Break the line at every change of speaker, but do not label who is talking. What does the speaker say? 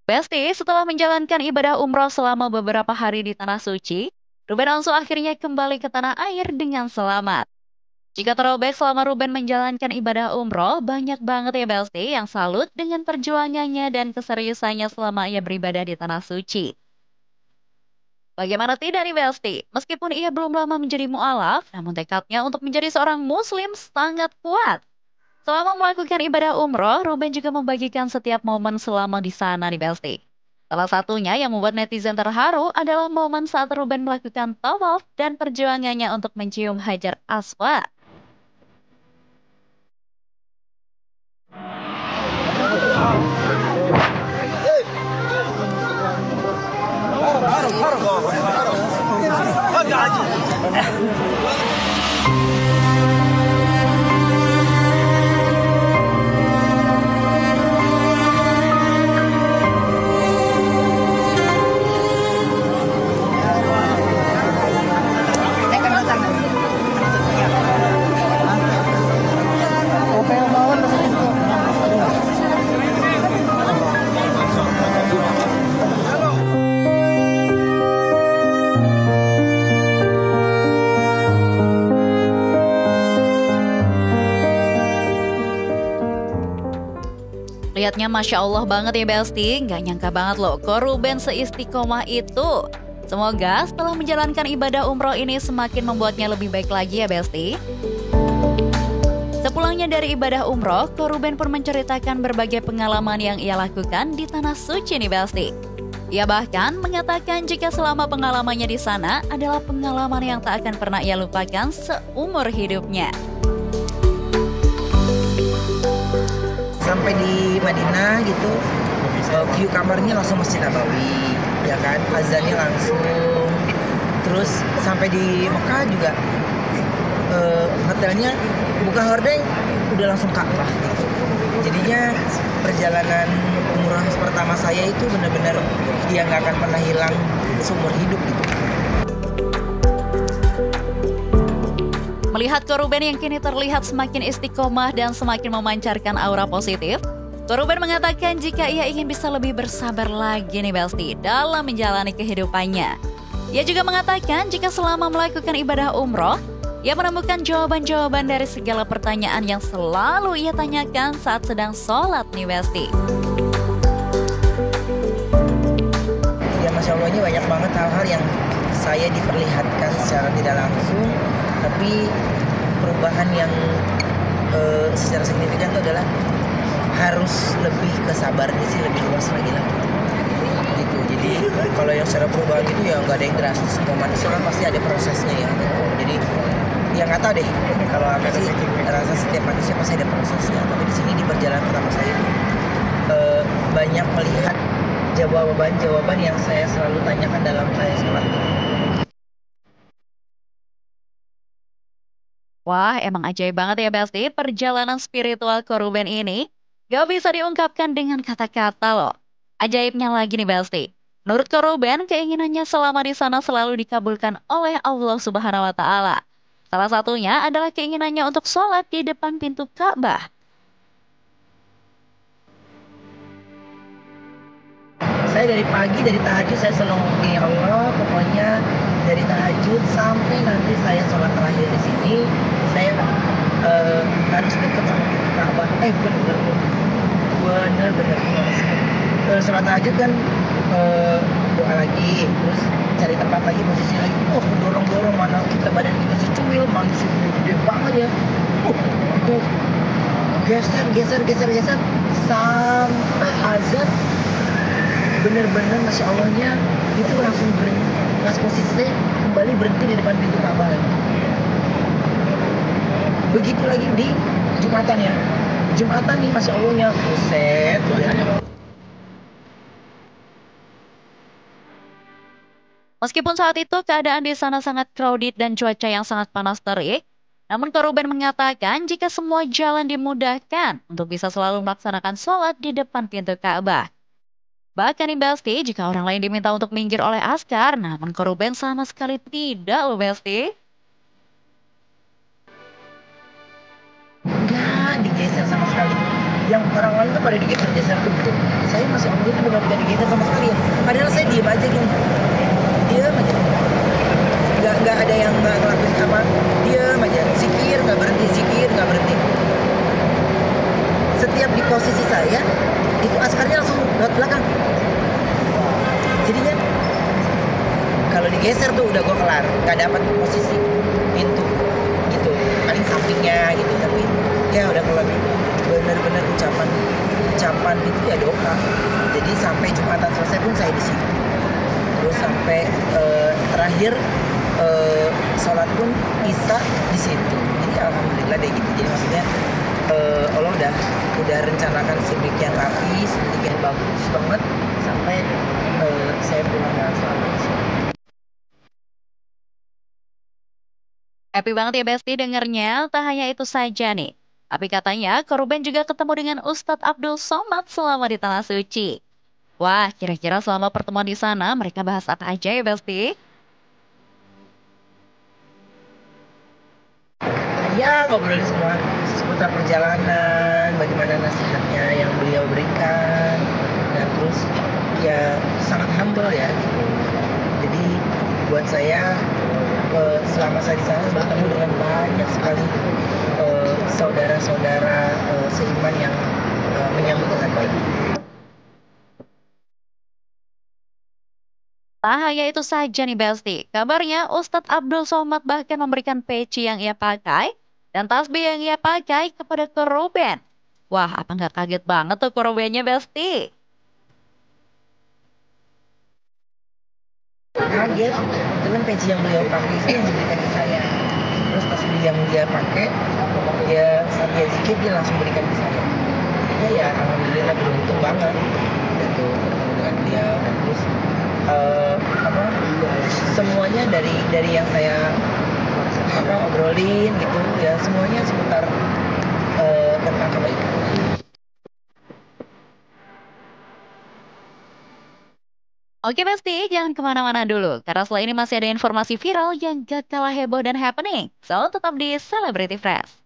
Besti, setelah menjalankan ibadah umroh selama beberapa hari di Tanah Suci, Ruben Onsu akhirnya kembali ke tanah air dengan selamat. Jika terlebih selama Ruben menjalankan ibadah umroh, banyak banget ya Besti yang salut dengan perjuangannya dan keseriusannya selama ia beribadah di Tanah Suci. Bagaimana tidak nih Besti? Meskipun ia belum lama menjadi mu'alaf, namun tekadnya untuk menjadi seorang muslim sangat kuat. Selama melakukan ibadah umroh, Ruben juga membagikan setiap momen selama di sana nih Besti. Salah satunya yang membuat netizen terharu adalah momen saat Ruben melakukan tawaf dan perjuangannya untuk mencium Hajar Aswad. Lihatnya Masya Allah banget ya Besti, nggak nyangka banget loh kok Ruben seistiqomah itu. Semoga setelah menjalankan ibadah umroh ini semakin membuatnya lebih baik lagi ya Besti. Sepulangnya dari ibadah umroh, Ko Ruben pun menceritakan berbagai pengalaman yang ia lakukan di Tanah Suci nih Besti. Ia bahkan mengatakan jika selama pengalamannya di sana adalah pengalaman yang tak akan pernah ia lupakan seumur hidupnya.
Sampai di Madinah gitu, view kamarnya langsung Masjid Nabawi, ya kan, azannya langsung. Terus sampai di Mekah juga, hotelnya buka hordeng udah langsung Ka'bah gitu. Jadinya perjalanan umrah pertama saya itu benar-benar dia nggak akan pernah hilang seumur hidup gitu.
Melihat Ko Ruben yang kini terlihat semakin istiqomah dan semakin memancarkan aura positif, Ko Ruben mengatakan jika ia ingin bisa lebih bersabar lagi nih Besti dalam menjalani kehidupannya. Ia juga mengatakan jika selama melakukan ibadah umroh, ia menemukan jawaban-jawaban dari segala pertanyaan yang selalu ia tanyakan saat sedang sholat nih Besti.
Ya Masya Allahnya banyak banget hal-hal yang saya diperlihatkan secara tidak langsung, tapi perubahan yang secara signifikan itu adalah harus lebih ke sabarnya sih, lebih luas lagi lah gitu. Jadi kalau yang secara perubahan itu ya nggak ada yang drastis, semua manusia kan pasti ada prosesnya ya. Jadi ya nggak tahu deh, kalau aku sih rasa setiap manusia pasti ada prosesnya, tapi di sini di perjalanan pertama saya itu banyak melihat jawaban-jawaban yang saya selalu tanyakan dalam saya sholat.
Wah, emang ajaib banget ya Besti, perjalanan spiritual Ko Ruben ini gak bisa diungkapkan dengan kata-kata loh. Ajaibnya lagi nih Besti. Menurut Ko Ruben, keinginannya selama di sana selalu dikabulkan oleh Allah Subhanahu wa Ta'ala. Salah satunya adalah keinginannya untuk sholat di depan pintu Ka'bah.
Saya dari pagi, dari tahajud saya selalu ngomong, ya Allah, pokoknya dari tahajud sampai nanti saya sholat terakhir di sini, saya harus dekat sama pintu Ka'bah. Bener. Sholat tahajud kan doa lagi, terus cari tempat lagi, posisi lagi. Oh, dorong-dorong, mana kita badan kita secuil, manusia gede banget ya. Itu geser sampai azan. Bener-bener Masya Allahnya itu langsung berhenti, pas posisinya kembali berhenti di depan pintu Ka'bah lagi. Begitu lagi di Jumatan ya, Jumatan nih Masya Allahnya buset ya.
Meskipun saat itu keadaan di sana sangat crowded dan cuaca yang sangat panas terik, namun Ko Ruben mengatakan jika semua jalan dimudahkan untuk bisa selalu melaksanakan sholat di depan pintu Ka'bah. Bahkan nih Besti, jika orang lain diminta untuk minggir oleh askar, namun Ko Ruben sama sekali tidak loh Besti.
Enggak digeser sama sekali. yang orang lain tuh pada digeser-geser tuh gitu. Saya masih alhamdulillah benar-benar digeser sama sekali ya. Padahal saya diem aja gini, diem aja, nggak ada yang nggak ngelakuin apa, diem aja, zikir nggak berhenti, zikir nggak berhenti. Setiap di posisi saya itu askarnya langsung lewat belakang, jadinya kalau digeser tuh udah gue kelar, nggak dapat posisi pintu gitu, paling sampingnya gitu. Tapi ya udah kelar, bener-bener ucapan itu ya doa. Jadi sampai Jumatan selesai pun saya di situ, terus sampai terakhir sholat pun Isya di situ. Jadi alhamdulillah deh gitu. Jadi maksudnya Allah udah rencanakan sedemikian rapi, sedemikian bagus banget sampai saya pulang dengan selamat.
Happy banget ya Besti dengernya, tak hanya itu saja nih. Tapi katanya korban juga ketemu dengan Ustadz Abdul Somad selama di Tanah Suci. Wah, kira-kira selama pertemuan di sana mereka bahas apa aja ya Besti?
Ya ngobrol semua seputar perjalanan, bagaimana nasihatnya yang beliau berikan, dan terus ya sangat humble ya gitu. Jadi buat saya selama saya di sana bertemu dengan banyak sekali saudara-saudara seiman yang menyambut dengan baik.
Tak hanya itu saja nih Besti, kabarnya Ustadz Abdul Somad bahkan memberikan peci yang ia pakai dan tasbih yang ia pakai kepada korban. Wah, apa nggak kaget banget tuh korbannya Besti?
Kaget, itu kan peci yang beliau pakai itu yang diberikan ke saya. Terus pas yang dia pakai, dia saat dia zikir dia langsung berikan ke saya. Ya alhamdulillah beruntung banget gitu bertemu dengan dia. Dan terus apa semuanya dari yang saya obrolin gitu ya, semuanya seputar tentang kebaikan.
Oke Besti, jangan kemana-mana dulu, karena setelah ini masih ada informasi viral yang gak kalah heboh dan happening. So, tetap di Celebrity Fresh.